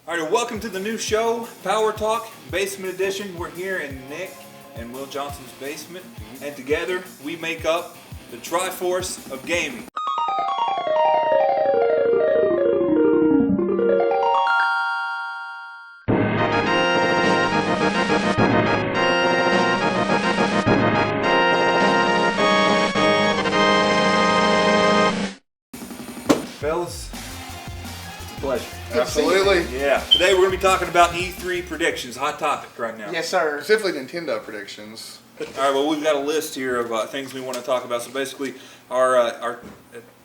All right, welcome to the new show, Power Talk Basement Edition. We're here in Nick and Will Johnson's basement, and together we make up the Triforce of Gaming. Fellas, it's a pleasure. Absolutely. Yeah. Today we're going to be talking about E3 predictions, hot topic right now. Yes, sir. Specifically Nintendo predictions. All right, well, we've got a list here of things we want to talk about. So basically, our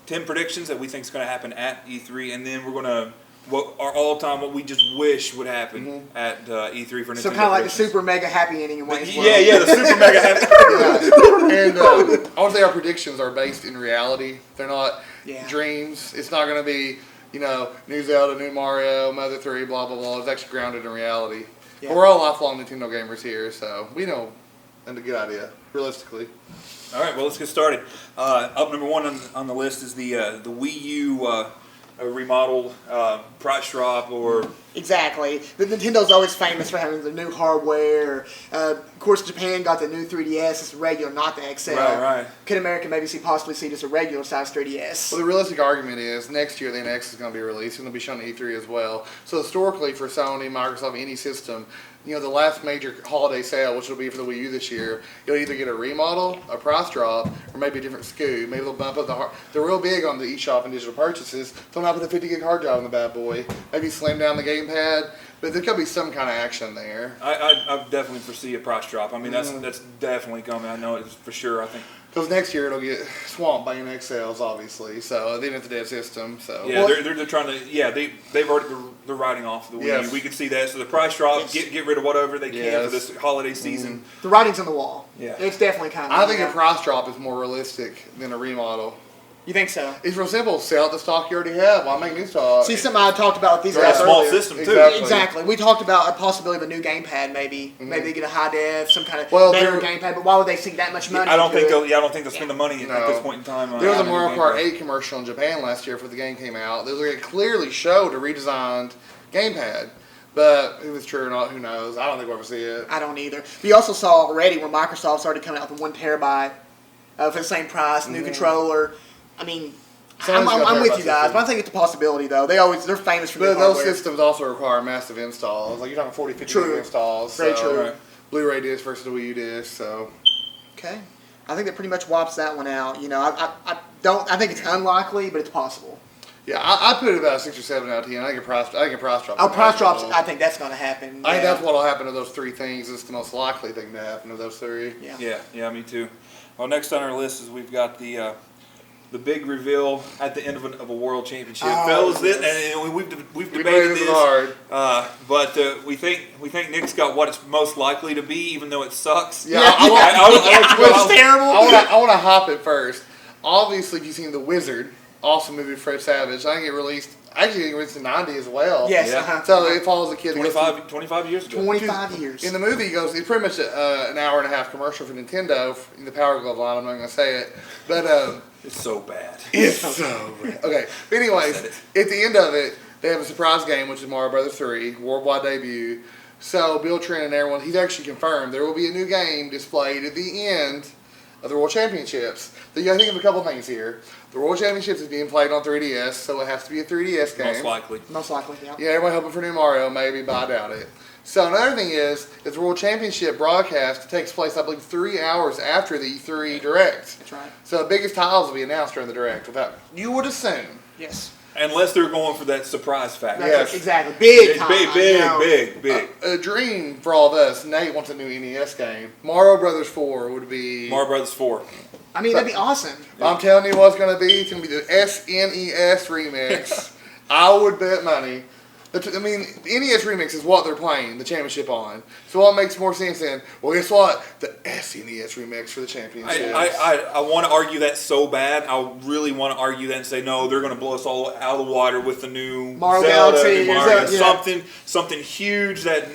10 predictions that we think is going to happen at E3, and then we're going to, what we just wish would happen at E3 for Nintendo. So kind of like the super mega happy ending in Wayne's World. Yeah, the super mega happy. And I want to say our predictions are based in reality. They're not dreams. It's not going to be, new Zelda, new Mario, Mother 3, blah, blah, blah. It's actually grounded in reality. Yeah. But we're all lifelong Nintendo gamers here, so we know and a good idea, realistically. All right, well, let's get started. Up number one on the list is the Wii U remodeled price drop or... Exactly. The Nintendo's always famous for having the new hardware. Of course, Japan got the new 3DS. It's regular, not the XL. Right. Could America possibly see just a regular size 3DS? Well, the realistic argument is next year the NX is going to be released. It's going to be shown at E3 as well. So historically for Sony, Microsoft, any system, the last major holiday sale, which will be for the Wii U this year, you'll either get a remodel, a price drop, or maybe a different SKU. Maybe they'll bump up the hard. They're real big on the eShop and digital purchases. They'll not put a 50 gig hard drive on the bad boy. Maybe slim down the gamepad. But there could be some kind of action there. I definitely foresee a price drop. I mean, that's definitely coming. I know it for sure. I think because next year it'll get swamped by NX sales, obviously. So then it's a dead system. So yeah, they're trying to. Yeah, they've already they're writing off the Wii U. We can see that. So the price drop, get rid of whatever they can for this holiday season. The writing's on the wall. Yeah, it's definitely coming. I think a price drop is more realistic than a remodel. You think so? It's real simple. Sell the stock you already have. Why make new stock? See, something I talked about with these guys small earlier. system too. Exactly. We talked about a possibility of a new gamepad. Maybe they get a high def, some kind of better gamepad. But why would they sink that much money? I don't think they'll spend the money at this point in time. There was a Mario Kart 8 commercial in Japan last year before the game came out. It clearly showed a redesigned gamepad. But if it's true or not, who knows? I don't think we'll ever see it. I don't either. But you also saw already where Microsoft's already coming out with 1 terabyte for the same price, new controller. I mean, I'm with you guys, but I think it's a possibility though. They're famous for but those systems also require massive installs. Like you're talking 40, 50 installs. Very true. Right. Blu-ray disc versus the Wii U disc. So okay, I think that pretty much wipes that one out. I think it's unlikely, but it's possible. Yeah, I put it about a 6 or 7 out of 10. I think a price drop. Oh, price drops. I think that's going to happen. I think that's what will happen to those 3 things. It's the most likely thing to happen to those 3. Yeah, me too. Well, next on our list is we've got the big reveal at the end of a world championship, fellas. And we've debated this hard, but we think Nick's got what it's most likely to be, even though it sucks. Yeah, it's terrible. I want to hop it first. Obviously, you've seen The Wizard, awesome movie, Fred Savage. I think it released. Actually, it released in '90 as well. Yes. So it follows a kid. 25 years ago. 25 years. In the movie, it's pretty much an hour and a half commercial for Nintendo in the Power Glove line. I'm not going to say it, but it's so bad. It's so bad. Okay. But anyways, at the end of it, they have a surprise game, which is Mario Brothers 3 worldwide debut. So Bill Trent and everyone, he's actually confirmed there will be a new game displayed at the end of the World Championships. So you got to think of a couple things here. The World Championships is being played on 3DS, so it has to be a 3DS game. Most likely, yeah. Yeah, everyone hoping for new Mario, maybe, but I doubt it. So another thing is the World Championship broadcast takes place, I believe, 3 hours after the E3 Direct. That's right. So the biggest titles will be announced during the Direct, you would assume. Yes. Unless they're going for that surprise factor. Yes. Exactly. Big time. Big. A dream for all of us. Nate wants a new NES game. Mario Brothers 4 would be... Mario Brothers 4. I mean, that'd be awesome. I'm telling you what it's going to be. It's going to be the SNES remix. I would bet money. I mean, the NES remix is what they're playing the championship on. So what makes more sense than, well, guess what? The SNES remix for the championship. I want to argue that so bad. I really want to argue that and say, no, they're going to blow us all out of the water with the new Mario Zelda, Galaxy. Something huge that...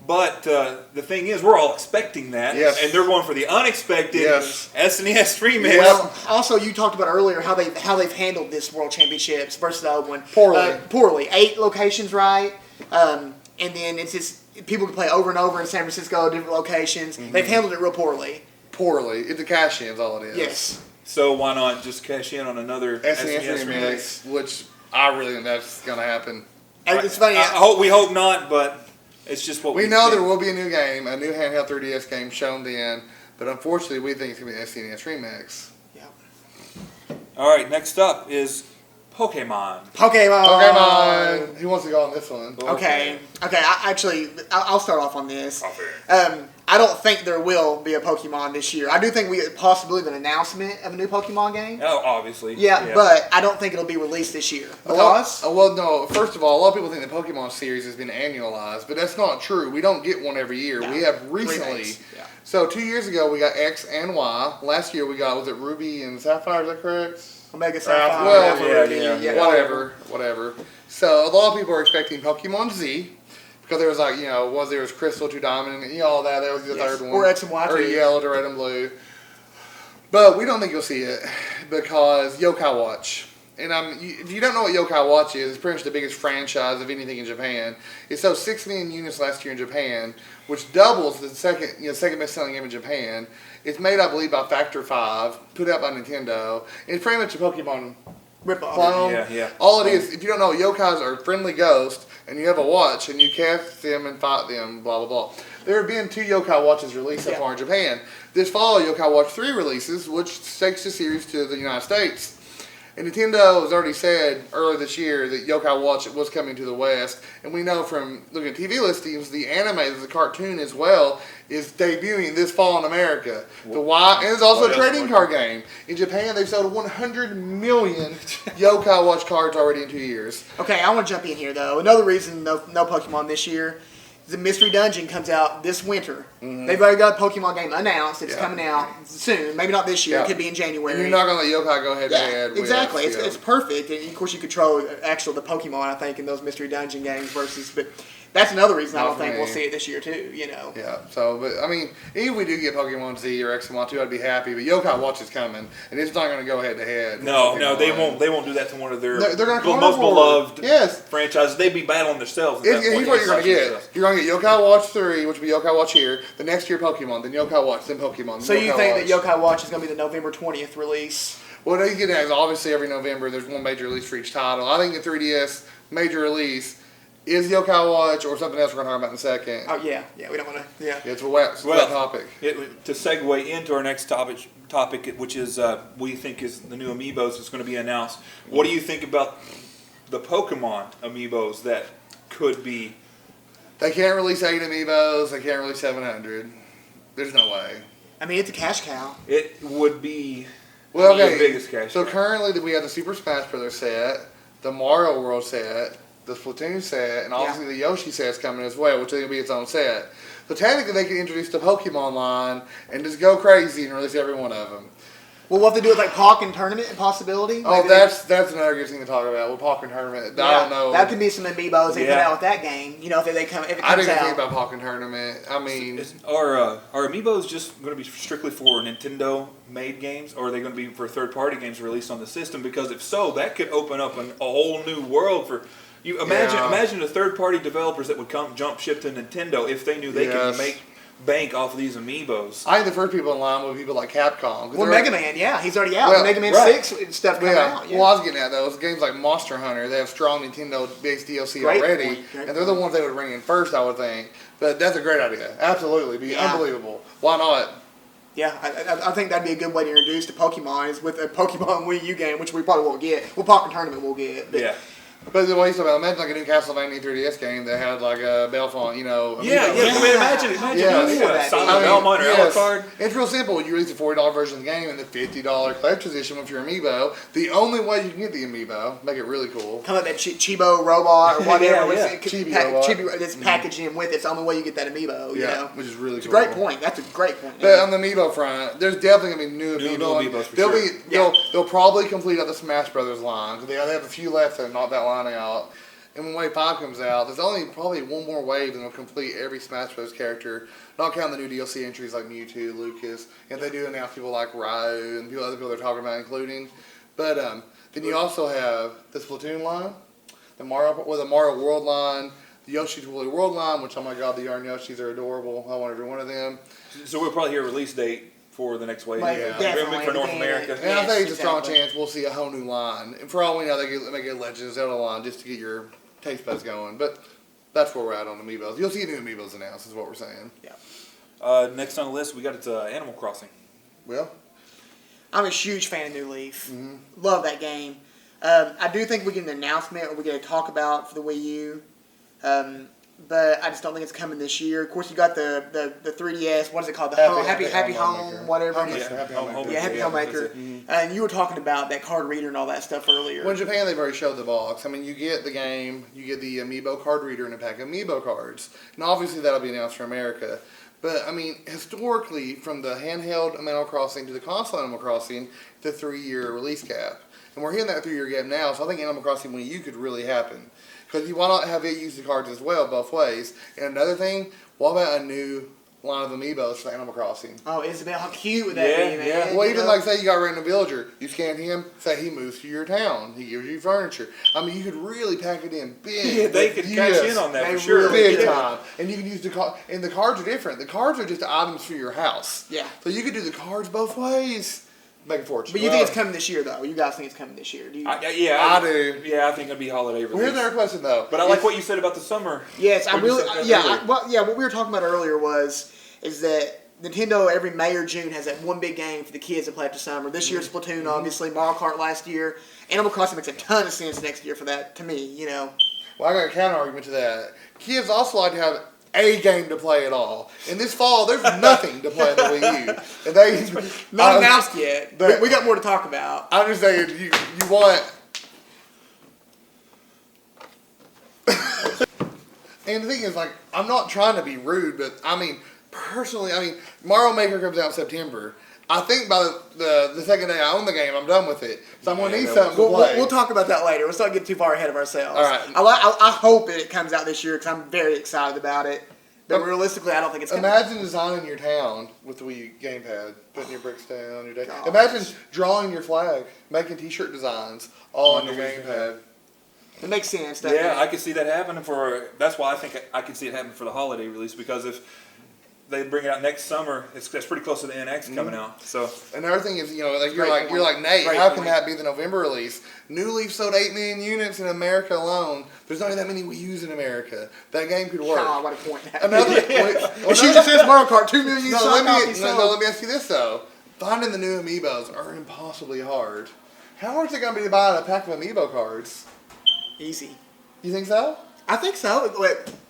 But the thing is, we're all expecting that, and they're going for the unexpected SNES remix. Well, also, you talked about earlier how they've handled this World Championships versus the other one poorly. Poorly. 8 locations, right? And then it's just people can play over and over in San Francisco, different locations. They've handled it real poorly. Poorly. It's a cash in is all it is. Yes. So why not just cash in on another SNES remix, which I really think that's going to happen. And it's funny. We hope not, but it's just what We know there will be a new game, a new handheld 3DS game shown then, but unfortunately we think it's going to be an SNES remix. Yeah. All right, next up is Pokemon. Pokemon. Who wants to go on this one? Okay. I'll start off on this. Okay. I don't think there will be a Pokemon this year. I do think we possibly have an announcement of a new Pokemon game. Oh, obviously. Yeah, but I don't think it'll be released this year. Because? Well, no. First of all, a lot of people think the Pokemon series has been annualized, but that's not true. We don't get one every year. No. We have recently. Yeah. So 2 years ago, we got X and Y. Last year, we got, was it Ruby and Sapphire? Is that correct? Omega Sapphire. Well, yeah. Whatever. So a lot of people are expecting Pokemon Z. Because there was like, there was Crystal to Diamond, and all that. That was the third one. Or X and Y Or too. Yellow to Red and Blue. But we don't think you'll see it because Yokai Watch. And if you don't know what Yokai Watch is, it's pretty much the biggest franchise of anything in Japan. It sold 6 million units last year in Japan, which doubles the second best-selling game in Japan. It's made, I believe, by Factor 5, put out by Nintendo. And it's pretty much a Pokemon Rip-off. clone. Yeah. All it is, if you don't know, yokais are friendly ghosts, and you have a watch, and you cast them and fight them, blah, blah, blah. There have been 2 yokai watches released so far in Japan. This fall, Yokai Watch 3 releases, which takes the series to the United States. And Nintendo has already said earlier this year that Yokai Watch was coming to the West. And we know from looking at TV listings, the anime, the cartoon as well, is debuting this fall in America. And there's also a trading card game. In Japan, they've sold 100 million Yokai Watch cards already in 2 years. Okay, I want to jump in here, though. Another reason no Pokemon this year is the Mystery Dungeon comes out this winter. Mm-hmm. They've already got a Pokemon game announced. It's coming out soon. Maybe not this year. It could be in January. And you're not going to let Yokai go head to head. Exactly. It's perfect. And of course, you control the Pokemon, I think, in those Mystery Dungeon games but that's another reason I don't think we'll see it this year, too, Yeah, so, but, I mean, even if we do get Pokemon Z or X and Y2, I'd be happy, but Yokai Watch is coming, and it's not going to go head-to-head. No, they won't do that to one of their They're gonna most beloved Yes. franchises. They'd be battling themselves. Here's what you're going to get. You're going to get Yokai Watch 3, which will be Yokai Watch here, the next year Pokemon, then Yokai Watch, then Pokemon, then So you Yokai think that Watch. Yokai Watch is going to be the November 20th release? Well, they get it, obviously every November there's one major release for each title. I think the 3DS major release is Yokai Watch or something else we're going to talk about in a second. Oh, yeah, we don't want to, It's a wet topic. To segue into our next topic, which is we think is the new Amiibos that's going to be announced. What do you think about the Pokemon Amiibos that could be? They can't release 8 Amiibos. They can't release 700. There's no way. I mean, it's a cash cow. It would be Well, the okay. biggest cash. So currently we have the Super Smash Bros. Set, the Mario World set, the Splatoon set, and obviously the Yoshi set's coming as well, which is going to be its own set. So technically they can introduce the Pokemon line and just go crazy and release every one of them. Well, what if they do with like Pokken Tournament and possibility? Oh, that's another good thing to talk about with Pokken Tournament. I don't know. That could be some Amiibos they put out with that game. If it comes I didn't out. think about Pokken Tournament. I mean, Are Amiibos just going to be strictly for Nintendo-made games, or are they going to be for third-party games released on the system? Because if so, that could open up a whole new world for you. Imagine the third-party developers that would jump ship to Nintendo if they knew they could make bank off of these Amiibos. I think the first people in line would be people like Capcom. Well, Mega Man, he's already out. Well, Mega Man 6 and stuff coming out. Yeah. Well, I was getting at those games like Monster Hunter. They have strong Nintendo-based DLC already, and they're the ones they would bring in first, I would think. But that's a great idea. Absolutely, be unbelievable. Why not? Yeah, I think that'd be a good way to introduce the Pokemon is with a Pokemon Wii U game, which we probably won't get. Well, Pokken Tournament we'll get. But But the way you talk about, imagine like a new Castlevania 3DS game that had like a Belfont, I mean, imagine Silent Belmont or Alucard. It's real simple. You release a $40 version of the game and the $50 collector's edition with your Amiibo. The only way you can get the Amiibo, make it really cool. Kind of that Chibo robot or whatever. Chibi robot. Chibi that's packaged in with it. It's the only way you get that Amiibo. You know? Which is really It's cool. a great point. That's a great point. But on the Amiibo front, there's definitely gonna be new Amiibos for sure. They'll probably complete out the Smash Brothers line because they have a few left that knock that line out. And when Wave 5 comes out, there's only probably one more wave and they'll complete every Smash Bros. Character, not counting the new DLC entries like Mewtwo, Lucas, and they do announce people like Ryu and other people they're talking about including. But then you also have the Splatoon line, the Mario World line, The Yoshi's Woolly World line, which, oh my god, the yarn Yoshis are adorable. I want every one of them. So we'll probably hear a release date for the next wave. Like, Yeah. definitely. For North America. And I think it's a strong exactly. chance we'll see a whole new line. And for all we know, they may get Legends Zelda line just to get your taste buds going. But that's where we're at on Amiibos. You'll see new Amiibos announced, is what we're saying. Next on the list, we got Animal Crossing. Well, I'm a huge fan of New Leaf. Mm-hmm. Love that game. I do think we get an announcement or we get a talk about for the Wii U. But I just don't think it's coming this year. Of course, you got the 3DS. What is it called? The Happy Home, whatever. Homemaker. Yeah, Happy Homemaker. Happy Homemaker. And you were talking about that card reader and all that stuff earlier. Well, in Japan, they've already showed the box. I mean, you get the game, you get the Amiibo card reader and a pack of Amiibo cards. And obviously, that'll be announced for America. But, I mean, historically, from the handheld Animal Crossing to the console Animal Crossing, the 3-year release gap. And we're hitting that 3-year gap now, so I think Animal Crossing Wii U could really happen. Because why not have it use the cards as well, both ways? And another thing, what about a new line of Amiibos for Animal Crossing? Oh, Isabel, how cute would that be, man? Yeah. Well, You even know? like say you got a random villager, you scan him, say he moves to your town, he gives you furniture. I mean, you could really pack it in big. Yeah, they could cash in on that for sure. Big could. time. And you can use the card, and the cards are different. The cards are just items for your house. Yeah. So you could do the cards both ways. Make a fortune. But you think it's coming this year, though? You guys think it's coming this year? Do you? I do. Yeah, I think it'll be holiday release. Well, here's another question though. But I like what you said about the summer. Yes, I What you really. said Yeah, earlier. what we were talking about earlier is that Nintendo every May or June has that one big game for the kids to play after summer. This year, Splatoon, obviously, Mario Kart last year. Animal Crossing makes a ton of sense next year for that. To me, you know. Well, I got a counter argument to that. Kids also like to have a game to play at all. And this fall, there's nothing to play on the Wii U. And they Not announced yet. but- We got more to talk about. I'm just saying, you want. And the thing is, like, I'm not trying to be rude, but I mean, personally, Mario Maker comes out in September. I think by the second day I own the game, I'm done with it. So I'm gonna need something to play. We'll talk about that later. Let's not get too far ahead of ourselves. All right. I hope it comes out this year because I'm very excited about it. But realistically, I don't think it's coming. Imagine designing your town with the Wii U gamepad, putting your bricks down, your day. Gosh. Imagine drawing your flag, making T-shirt designs all on your gamepad. It makes sense. doesn't Yeah, it? I could see that happening that's why I think I could see it happening for the holiday release, because if they bring it out next summer, that's pretty close to the NX coming out. So Another thing is, you're Great like point. Nate. Great How can point. that be the November release? New Leaf sold 8 million units in America alone. There's not that many Wii U's in America. That game could work. God, what a point. Another. It should just says Mario Kart 2 million No, sold let copies me sold. ask you this though. Finding the new Amiibos are impossibly hard. How hard is it going to be to buy a pack of Amiibo cards? Easy. You think so? I think so.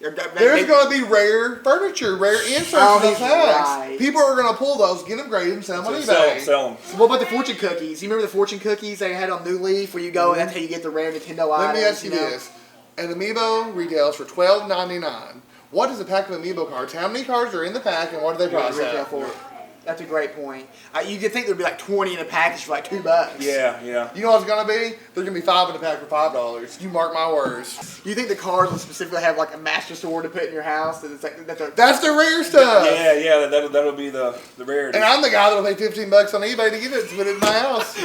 There's going to be rare furniture, rare inserts Oh, in those he's packs. right. People are going to pull those, get them graded, and sell them on eBay. sell them. What about the fortune cookies? You remember the fortune cookies they had on New Leaf where you go and that's how you get the rare Nintendo Let items? me ask you know? this. An Amiibo retails for $12.99. What is a pack of Amiibo cards? How many cards are in the pack and what do they What price the retail at? for it? That's a great point. You could think there'd be like 20 in a package for like $2. Yeah. You know what it's going to be? There's going to be 5 in a pack for $5. You mark my words. You think the cards will specifically have like a master sword to put in your house? That's That's the rare stuff. Yeah. That'll be the rarity. And I'm the guy that'll pay $15 on eBay to get it to put it in my house.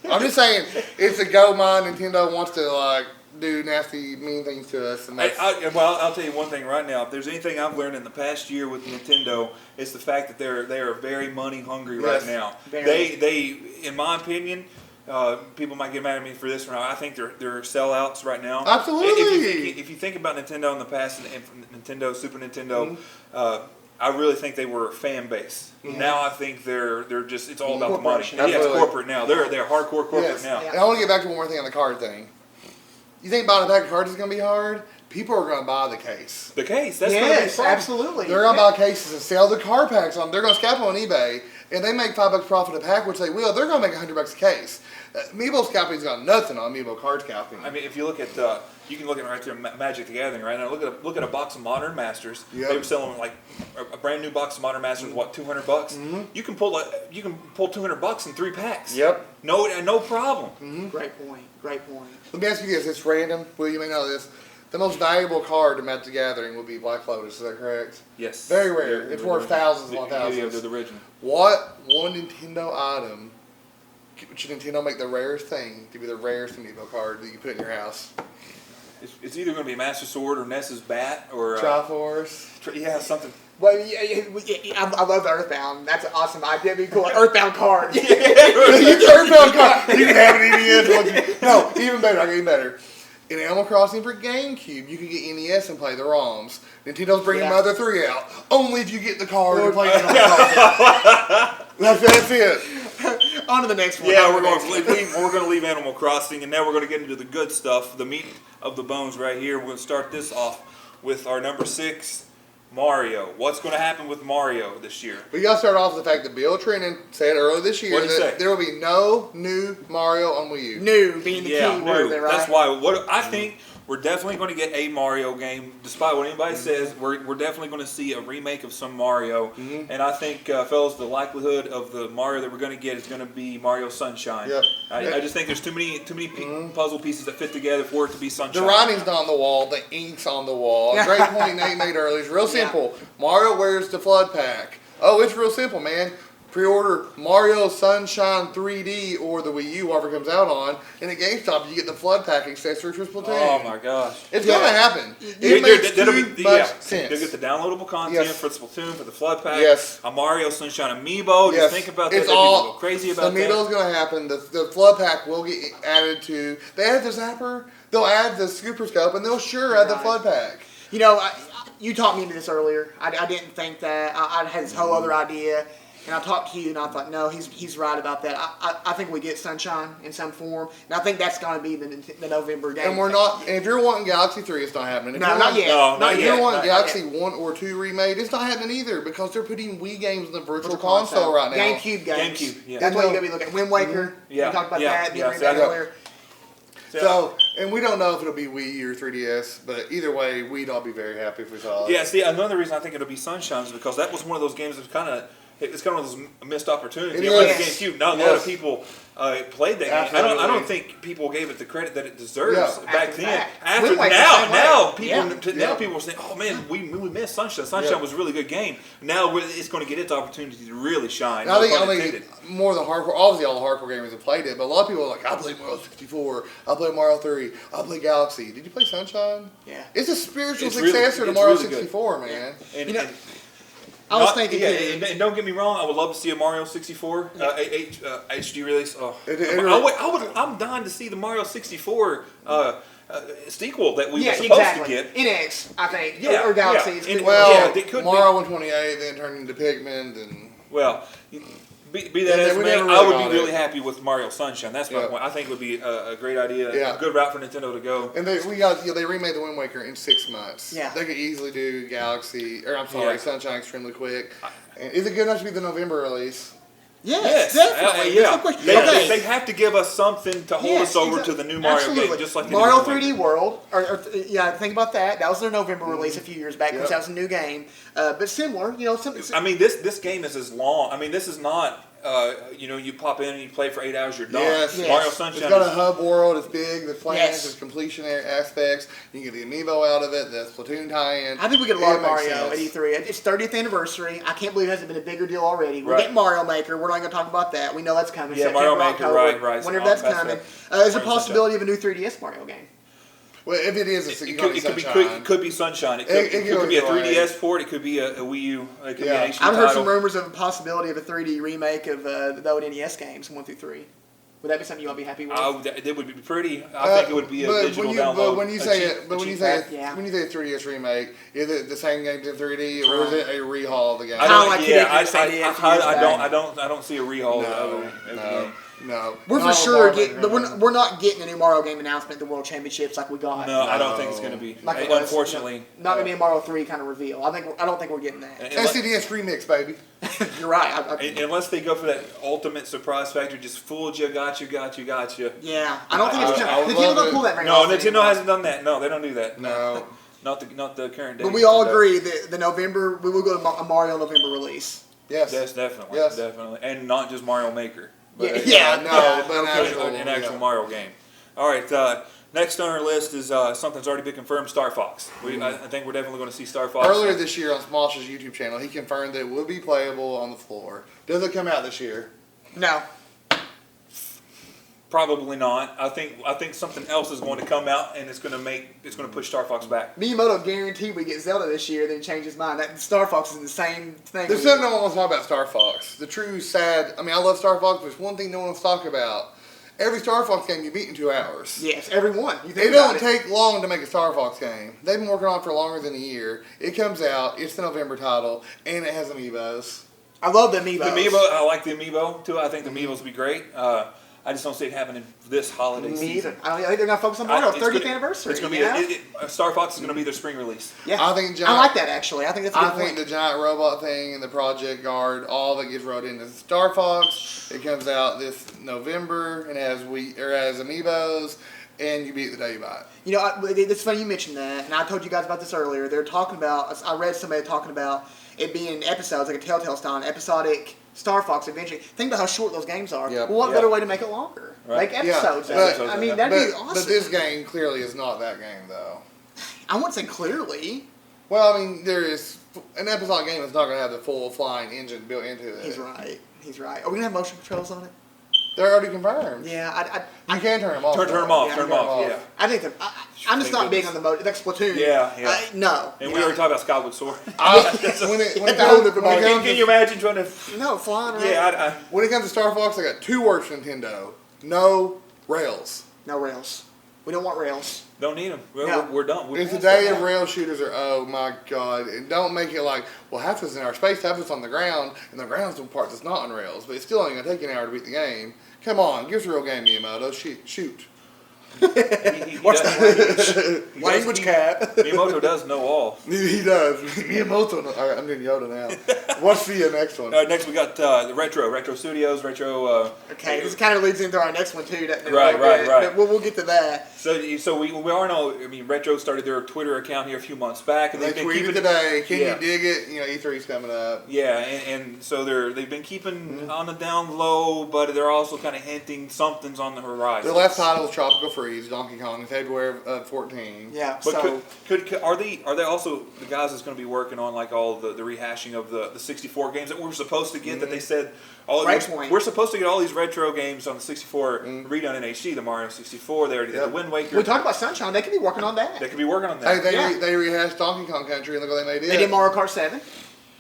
I'm just saying, it's a go mine. Nintendo wants to like do nasty, mean things to us, and that's, I'll tell you one thing right now. If there's anything I've learned in the past year with Nintendo, it's the fact that they are very money hungry Yes, right now. very. They, in my opinion, people might get mad at me for this, but I think they're sellouts right now. Absolutely. If you think about Nintendo in the past, and Nintendo, Super Nintendo, I really think they were a fan base. Now I think they're just it's all about the money. Corporation. Yeah, it's Absolutely. corporate now. They're hardcore corporate yes. now. And I want to get back to one more thing on the card thing. You think buying a pack of cards is going to be hard? People are going to buy the case. The case, that's gonna be Yes, fun. absolutely. They're going to buy cases and sell the card packs on. They're going to scalp them on eBay, and they make $5 profit a pack, which they will. They're going to make $100 a case. Amiibo scalping's got nothing on Amiibo card scalping. I mean, if you look at, you can look at right there, Magic the Gathering right now. Look at a box of Modern Masters. Yep. They were selling like a brand new box of Modern Masters, what, $200? You can pull $200 in 3 packs. Yep. No problem. Great point. Great point. Let me ask you this. It's random. Well, you may know this. The most valuable card in Magic the Gathering would be Black Lotus. Is that correct? Yes. Very rare. They're It's worth thousands upon Yeah, thousands. they're the original. What one Nintendo item should Nintendo make the rarest thing to be the rarest Amiibo card that you put in your house? It's either going to be Master Sword or Ness's bat or Triforce. yeah, something. Well, I love the Earthbound. That's an awesome idea. It'd be cool. Earthbound card. You can Earthbound card. You can have an NES. No, even better. I get even better. In Animal Crossing for GameCube, you can get NES and play the ROMs. Nintendo's bringing Mother 3 out. Only if you get the card and play Animal Crossing. That's it. On to the next one. Yeah, we're going to leave Animal Crossing, and now we're going to get into the good stuff, the meat of the bones right here. We're going to start this off with our number 6, Mario. What's going to happen with Mario this year? We got to start off with the fact that Bill Trinen said earlier this year that there will be no new Mario on Wii U. New being the key word there, right? That's why I think we're definitely going to get a Mario game. Despite what anybody says, we're definitely going to see a remake of some Mario. And I think, fellas, the likelihood of the Mario that we're going to get is going to be Mario Sunshine. Yep. I just think there's too many puzzle pieces that fit together for it to be Sunshine. The writing's not on the wall, the ink's on the wall. A great point Nate made earlier. It's real simple. Mario wears the flood pack. Oh, it's real simple, man. Pre-order Mario Sunshine 3D or the Wii U, whatever it comes out on, and at GameStop you get the flood pack accessory for Splatoon. Oh my gosh. It's going to happen. It makes too much sense. They'll get the downloadable content for Splatoon, for the flood pack. Yes. A Mario Sunshine amiibo. Just think about that. It's People all go crazy about that. Amiibo's going to happen. The flood pack will get added to. They add the Zapper. They'll add the Scooper Scope, and they'll add the flood pack. You know, you talked me into this earlier. I didn't think that. I had this whole other idea. And I talked to you, and I thought, no, he's right about that. I think we get Sunshine in some form, and I think that's going to be the November game. And we're not. And if you're wanting Galaxy 3, it's not happening. If not yet. Not if yet. you're wanting Galaxy 1 or 2 remade, it's not happening either because they're putting Wii games in the virtual console right now. GameCube games. GameCube, yeah. That's what you're going to be looking at. Wind Waker. Yeah. We talked about that. Yeah. Earlier. So, and we don't know if it'll be Wii U or 3DS, but either way, we'd all be very happy if we saw it. Yeah, see, another reason I think it'll be Sunshine is because that was one of those games that was kind of. It's kind of one of those missed opportunities. It Like is. GameCube, not a lot of people played that game. I don't think people gave it the credit that it deserves back then. Now people are saying, "Oh man, we missed Sunshine. Sunshine was a really good game. Now it's going to get its opportunity to really shine." I think more than hardcore. Obviously, all the hardcore gamers have played it, but a lot of people are like, "I played Mario 64. I played Mario 3. I played Galaxy. Did you play Sunshine?" Yeah, it's a spiritual successor to Mario 64, man. Yeah. I was thinking, and don't get me wrong, I would love to see a Mario 64 HD release. Oh, I'm dying to see the Mario 64 sequel that we were supposed to get. NX, I think, or Galaxy. Mario 128 then turned into Pikmin, and be that as it may, I would be really happy with Mario Sunshine. That's my point. I think it would be a great idea, a good route for Nintendo to go. And they remade the Wind Waker in 6 months. Yeah, they could easily do Sunshine extremely quick. Is it good enough to be the November release? Yes, definitely. They have to give us something to hold us over to the new Mario game, just like Mario 3D World. Think about that. That was their November release a few years back, because that was a new game, but similar. I mean, this game is as long. I mean, this is not. You pop in and you play for 8 hours, you're done. Yes. Mario Sunshine. It's got a hub world. It's big. The plans, there's completion aspects. You can get the amiibo out of it. The Splatoon tie-in. I think we get a lot of Mario at E3. It's 30th anniversary. I can't believe it hasn't been a bigger deal already. We're getting Mario Maker. We're not going to talk about that. We know that's coming. Yeah, September, Mario Maker. October, Right. Whenever that's coming. There's a possibility of a new 3DS Mario game. Well, if it is, it could be Sunshine. It could be a 3DS port. It could be a Wii U. It could be an HD I've heard title. some rumors of a possibility of a 3D remake of the old NES games 1 through 3. Would that be something you'll be happy with? It would be pretty. I think it would be a digital download. But when you say a 3DS remake, is it the same game in 3D or is it a rehaul of the game? I don't see a rehaul of the game. No, we're for sure we're not getting a new Mario game announcement at the World Championships like we got. No, I don't think it's going to be. Unfortunately, not going to be a Mario 3 kind of reveal. I don't think we're getting that. SNES remix, baby. You're right. Unless they go for that ultimate surprise factor, just fooled you, got you. Yeah, I don't think Nintendo don't pull that very often. No, Nintendo hasn't done that. No, they don't do that. No. Not the current day. But we all agree that the November we will go to a Mario November release. Yes, definitely, yes, definitely, and not just Mario Maker. But an actual Mario game. All right, next on our list is something that's already been confirmed: Star Fox. I think we're definitely going to see Star Fox. Earlier this year on Smosh's YouTube channel, he confirmed that it will be playable on the floor. Does it come out this year? No. Probably not. I think something else is going to come out, and it's going to push Star Fox back. Miyamoto guaranteed we get Zelda this year, then change his mind. That Star Fox is the same thing. There's something no one wants to talk about Star Fox. The true sad. I mean, I love Star Fox, but there's one thing no one wants to talk about. Every Star Fox game you beat in 2 hours. Yes, every one. It don't take long to make a Star Fox game. They've been working on it for longer than a year. It comes out. It's the November title, and it has amiibos. I love the amiibos. The amiibo, I like the amiibo too. I think the amiibos will be great. I just don't see it happening this holiday season. I think they're going to focus on Mario 30th anniversary. It's going to be Star Fox is going to be their spring release. Yeah, I think I like that actually. I think that's a good point. The giant robot thing and the Project Guard, all that gets wrote into Star Fox. It comes out this November and has amiibos, and you beat the day you buy it. You know, it's funny you mentioned that, and I told you guys about this earlier. They're talking about. I read somebody talking about it being episodes, like a Telltale style, episodic Star Fox Adventure. Think about how short those games are. Yep. Well, what better way to make it longer? Right. Make episodes. Yeah. I mean, that'd be awesome. But this game clearly is not that game, though. I wouldn't say clearly. Well, I mean, there is an episodic game that's not going to have the full flying engine built into it. He's right. Are we gonna have motion controls on it? They're already confirmed. Yeah, You can turn them off. Turn them off. Yeah, Turn them off. Yeah. I think I'm just not big on the motion. Like Splatoon. Yeah. No. And we already talked about Skyward Sword. Can you imagine trying to? No, flying around. Yeah. When it comes to Star Fox, I got 2 words for Nintendo. No rails. No rails. We don't want rails. Don't need them. No. We're done. If the day of rail shooters are, oh my god, and don't make it like, well, half of it's in our space, half of it's on the ground, and the ground's the part that's not on rails, but it's still only going to take you an hour to beat the game. Come on, give us a real game, Miyamoto. Shoot. What's the language cap? Miyamoto does know all. He does. Miyamoto. All right, I'm doing Yoda now. What's the next one? Next we got the Retro Studios, Okay, this kind of leads into our next one too. Right. But we'll get to that. So we all know. I mean, Retro started their Twitter account here a few months back, and They they've been tweeted keeping today. Can you dig it? You know, E3's coming up. Yeah, and so they've been keeping on the down low, but they're also kind of hinting something's on the horizon. Their last title was Tropical Freeze, Donkey Kong, in February of 14. Yeah. But So are they also the guys that's going to be working on like all the rehashing of the 64 games that we're supposed to get that they said we're supposed to get all these retro games on the 64 redone in HD, the Mario 64. They already did the Wind Waker. we talked about Sunshine. They could be working on that. They could be working on that. Hey, they rehashed Donkey Kong Country, and look what they made it. They did Mario Kart 7.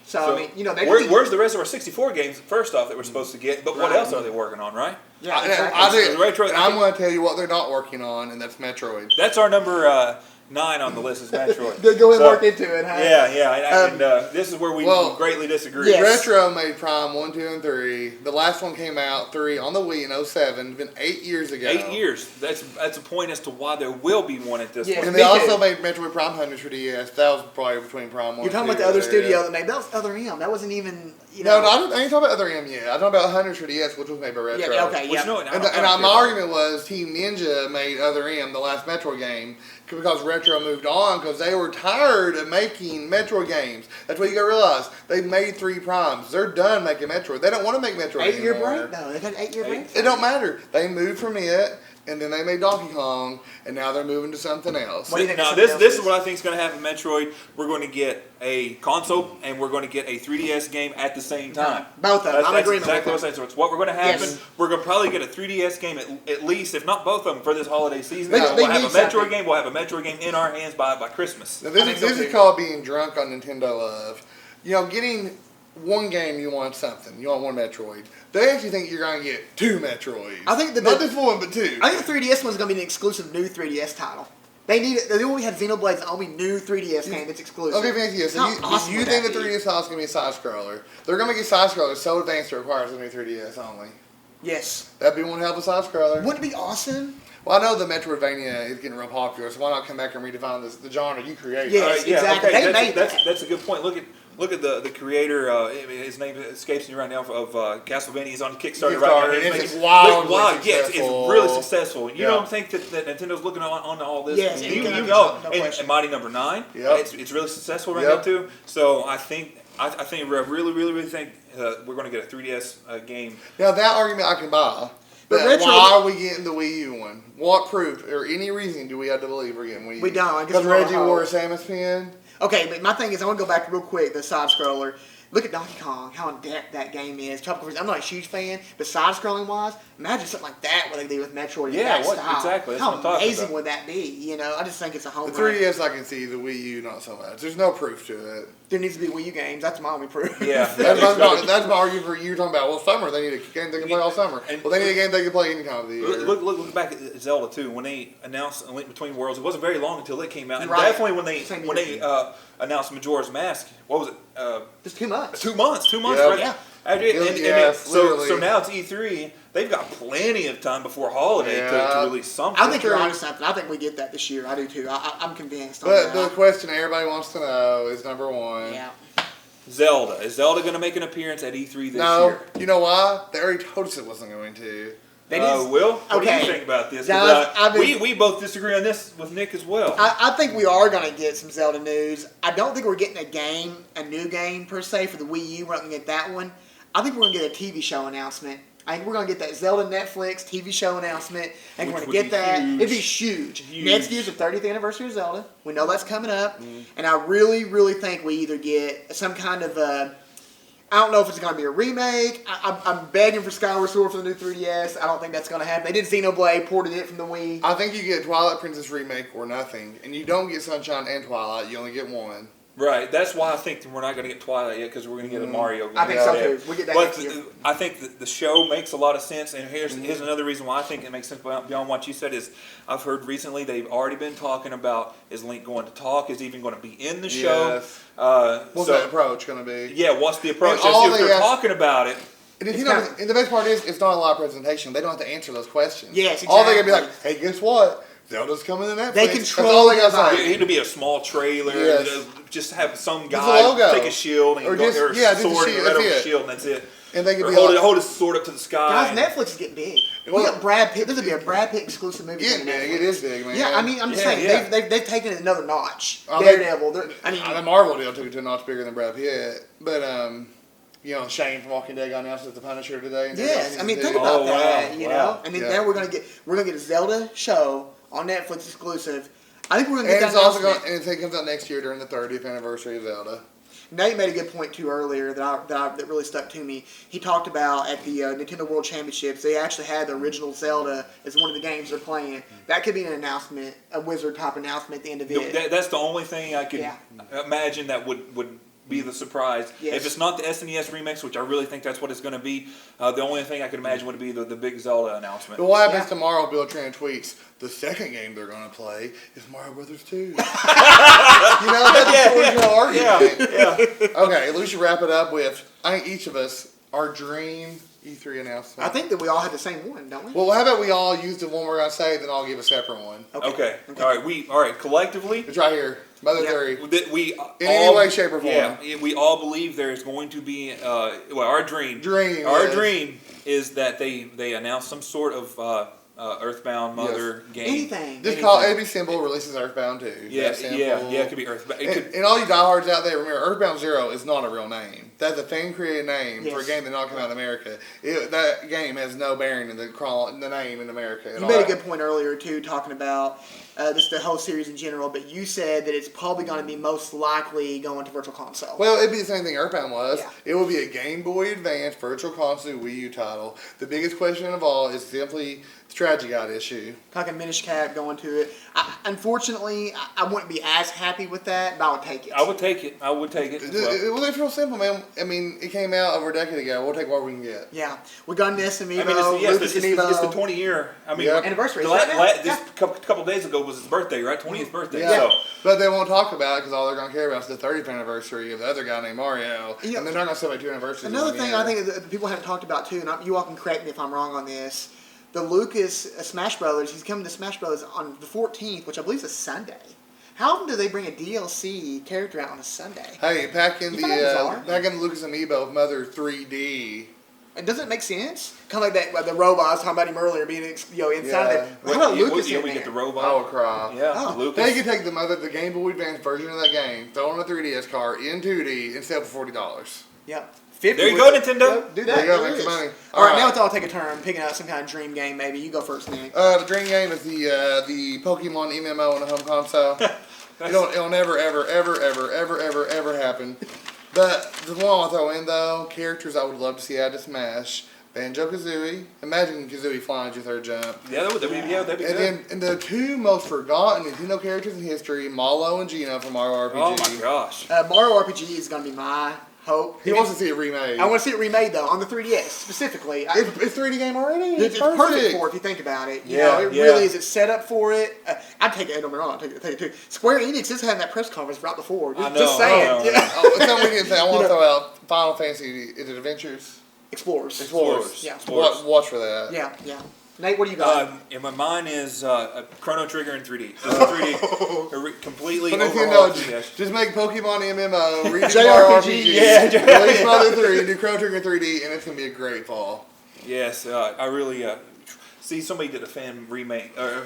So I mean, you know, where's the rest of our 64 games? First off, that we're supposed to get, but what else are they working on? Right? Yeah, exactly. I'm going to tell you what they're not working on, and that's Metroid. That's our number 9 on the list is Metroid. Go ahead and work into it, huh? Yeah. And this is where we greatly disagree. Yes. Retro made Prime 1, 2, and 3. The last one came out 3 on the Wii in 07. It's been 8 years ago. 8 years. That's a point as to why there will be one at this point. And they also made Metroid Prime Hunters for DS. That was probably between Prime 1 You're talking about the other studio that made that was Other M. That wasn't even No, I ain't talking about Other M yet. I'm talking about Hunters for DS, which was made by Retro. Yeah, okay, yeah. And my argument was Team Ninja made Other M, the last Metroid game, because Retro moved on because they were tired of making Metroid games. That's what you got to realize. They made 3 Primes. They're done making Metroid. They don't want to make Metroid 8-year anymore. break? No, they've had 8-year break. It don't matter. They moved from it, and then they made Donkey Kong, and now they're moving to something else. What do you think? Now, this is what I think is going to happen. Metroid. We're going to get a console, and we're going to get a 3DS game at the same time. Both of them. I'm agreeing with that. Exactly what I'm saying. So it's what we're going to happen. Yes. We're going to probably get a 3DS game at least, if not both of them, for this holiday season. They we'll have a Metroid something. game. We'll have a Metroid game in our hands by Christmas. Now, this is called being drunk on Nintendo love. You know, getting one game, you want something. You want one Metroid. They actually think you're going to get 2 Metroids. I think not just one, but 2. I think the 3DS one's going to be an exclusive new 3DS title. They need it. They only have Xenoblade, the only new 3DS game that's exclusive. Okay, thank you. So you think the 3DS title is going to be a side scroller? They're going to make a side scroller so advanced it requires a new 3DS only. Yes. That'd be one hell of a side scroller. Wouldn't it be awesome? Well, I know the Metroidvania is getting real popular, so why not come back and redefine the genre you created? Yes, exactly. Okay, They made that. That's a good point. Look at the creator. His name escapes me right now of Castlevania. He's on Kickstarter right now. It's wildly successful. Yeah, it's really successful. You Yeah. don't think that Nintendo's looking on all this? Yes, you know. no And question. Mighty Number 9. Yep. It's really successful right Yep. now too. So I think really think we're going to get a 3DS game. Now, that argument I can buy. But But why are we getting the Wii U one? What proof or any reason do we have to believe we're getting Wii U? We don't. I guess Because we're Reggie on wore a hold. Samus pin? Okay, but my thing is, I want to go back real quick, the side scroller. Look at Donkey Kong, how in depth that game is. Tropical Freeze. I'm not a huge fan, but side-scrolling wise, imagine something like that what they do with Metroid. In that style. Exactly? That's How what I'm talking amazing about. would that be? You know, I just think it's a home The run. 3DS I can see, the Wii U not so much. There's no proof to it. There needs to be Wii U games. That's my only proof. Yeah. That's my argument for you talking about. Well, summer they need a game they can play all summer. And- Well, they need a game they can play any time of the year. Look back at Zelda too. When they announced A Link Between Worlds, it wasn't very long until it came out. And Right. definitely Same when year. they announced Majora's Mask, what was it? Just 2 months. 2 months. 2 months. Yeah. Right? Yeah. So literally. now it's E3. They've got plenty of time before holiday Yeah. to release something. I think you're onto something. I think we get that this year. I do too. I'm convinced. On But that. the question everybody wants to know is number one. Yeah. Zelda. Is Zelda going to make an appearance at E3 this No, year? you know why? They already told us it wasn't going to. Will, what do Okay. you think about this? 'Cause, Guys, I've been- we both disagree on this with Nick as well. I think we are going to get some Zelda news. I don't think we're getting a new game per se for the Wii U. We're not going to get that one. I think we're going to get a TV show announcement. I think we're going to get that Zelda Netflix TV show announcement. I think we're Which going to would get be that. huge. It'd be huge. Huge. Next year's the 30th anniversary of Zelda. We know that's coming up. And I really, really think we either get some kind of I don't know if it's going to be a remake. I'm begging for Skyward Sword for the new 3DS. I don't think that's going to happen. They did Xenoblade, ported it from the Wii. I think you get Twilight Princess remake or nothing, and you don't get Sunshine and Twilight. You only get one. Right. That's why I think we're not going to get Twilight yet because we're going to get a Mario game. I think so instead. too. We get that But next year. I think the show makes a lot of sense, and here's another reason why I think it makes sense beyond what you said is I've heard recently they've already been talking about is Link going to talk, is even going to be in the show. Yes. What's So- that approach going to be? Yeah, what's the approach? And all If they they're ask- talking about it, And, if It's you know, kinda- and the best part is, it's not a live presentation. They don't have to answer those questions. Yes, All they can be like, exactly. hey, guess what? Zelda's coming to Netflix. They That's control all they got the to say. it'll be a small trailer. Yes. Just have some Just a guy logo. take a shield and Or go, just- or a yeah, just a sword shield, and red that's over it. shield, and that's it. And they can Or be hold, like, hold his sword up to the sky. Guys, Netflix is getting big. We Well- got Brad Pitt. This would be a Brad Pitt exclusive movie. yeah, coming big. Netflix. It is big, man. Yeah, I mean, I'm just Yeah, saying yeah. they've taken it another notch. Oh, they- Daredevil. The Marvel deal took it to a notch bigger than Brad Pitt. But, you know, Shane from Walking Dead got announced as the Punisher today. and yes, I mean, think season about Oh, that. wow, You wow. know, and then Yeah. now we're gonna get a Zelda show on Netflix exclusive. I think we're gonna two. get And that it's also announcement. going, and it comes out next year during the 30th anniversary of Zelda. Nate made a good point too earlier that really stuck to me. He talked about at the Nintendo World Championships, they actually had the original Zelda as one of the games they're playing. That could be an announcement, a Wizard type announcement at the end of it. That's the only thing I could Yeah. imagine that would be the surprise. Yes. If it's not the SNES remix, which I really think that's what it's going to be, the only thing I could imagine would be the big Zelda announcement. But what happens Yeah. tomorrow? Bill Tran tweets, the second game they're going to play is Mario Brothers 2. You know, that's Yeah, the original argument. Yeah. Okay, we should wrap it up with, I think each of us, our dream E3 announcement. I think that we all had the same one, don't we? Well, how about we all use the one we're going to say, then I'll give a separate one. Okay. All right. Collectively, It's right here. Mother Yeah. Theory. we In any way, shape, or form. Yeah, we all believe there is going to be. Our dream. Our yes. dream is that they announce some sort of Earthbound Mother game. Anything. Just call it, it'd be simple, releases Earthbound 2. Yeah, That's simple. yeah. It could be Earthbound. It And, could. and all you diehards out there, remember, Earthbound Zero is not a real name. That's a fan-created name for a Yes. game that not come out in America. That game has no bearing in the name in America at You all. made a good point earlier too, talking about just the whole series in general. But you said that it's probably going to be most likely going to Virtual Console. Well, it'd be the same thing Earthbound was. Yeah. It will be a Game Boy Advance Virtual Console Wii U title. The biggest question of all is simply the Strategy Guide issue. Talking Minish Cap going to it. Unfortunately, I wouldn't be as happy with that, but I would take it. I would take it. as well. Well, it's real simple, man. I mean, it came out over a decade ago. We'll take what we can get. Yeah, we got this Amiibo, I mean, Lucas Amiibo. it's the 20 year. I mean, Yep. Anniversary, the isn't it? this Yeah. couple days ago was his birthday, right? 20th birthday. Yeah. So But they won't talk about it because all they're going to care about is the 30th anniversary of the other guy named Mario. Yeah. And they're not going to celebrate 2 anniversaries. in Another one thing year. I think that people haven't talked about too, and you all can correct me if I'm wrong on this. The Lucas Smash Brothers, he's coming to Smash Brothers on the 14th, which I believe is a Sunday. How often do they bring a DLC character out on a Sunday? Hey, pack in You find that bizarre? the Lucas Amiibo with Mother 3D. And doesn't it make sense? Kind of like that the robot I was talking about him earlier being inside Yeah. there. How about Lucas yeah, in we there? get the robot. I will cry. Yeah, Oh. Lucas. They could take the Game Boy Advance version of that game, throw it on a 3DS card in 2D, and sell it for $40. Yep. 50 There you would- go, Nintendo. Yep, do that. There you go, There make it some is. money. All right, All now right. let's all take a turn picking out some kind of dream game. Maybe you go first, Nick. The dream game is the Pokemon MMO on a home console. It'll never, ever, ever, ever, ever, ever, ever happen. But the one I want to throw in though, characters I would love to see add to Smash. Banjo-Kazooie. Imagine Kazooie flying at your third jump. Yeah, that'd be And good. then and the two most forgotten Nintendo characters in history, Malo and Gino from Mario RPG. Oh my gosh. Mario RPG is going to be my hope. He wants to see it remade. I want to see it remade though on the 3DS specifically. It's 3D game already. It's perfect for it if you think about it. You Yeah, know, it yeah. really is. It's set up for it. I'd take it. Don't get me wrong. I'd take it too. Square Enix is having that press conference right before. Just, I know, just saying. I know. Yeah. Oh, it's something we didn't say. I want to throw out Final Fantasy. Is it Adventures? Explorers. Yeah. Explorers. Watch for that. Yeah, yeah. Nate, what do you got? And mine is a Chrono Trigger in 3D. Just a 3D, completely But overhaul. Nintendo, just make Pokemon MMO, redo JRPG, Mario RPG, yeah. release Mother 3, do Chrono Trigger 3D, and it's gonna be a great fall. Yes, I really see somebody did a fan make a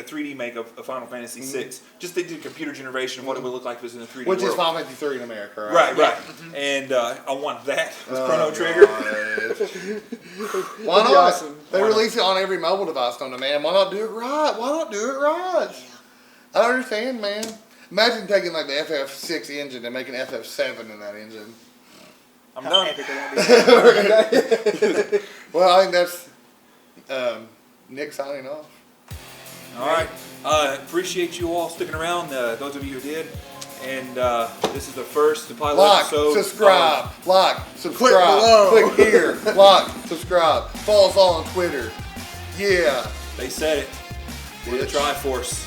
3D make of Final Fantasy VI. Just they did computer generation of what it would look like if it was in a 3D Which is world. Final Fantasy 3 in America, right? Right. And I want that with Chrono Trigger. Why not? Awesome. They release it on every mobile device on demand. Why not do it right? Why not do it right? I don't understand, man. Imagine taking like the FF6 engine and making FF7 in that engine. I'm done. Well, I think that's Nick signing off. All right. Appreciate you all sticking around. Those of you who did. And this is the pilot Like, episode. subscribe, Click below. click here, like, subscribe. Follow us all on Twitter. Yeah. They said it. We're the Bitch. Triforce.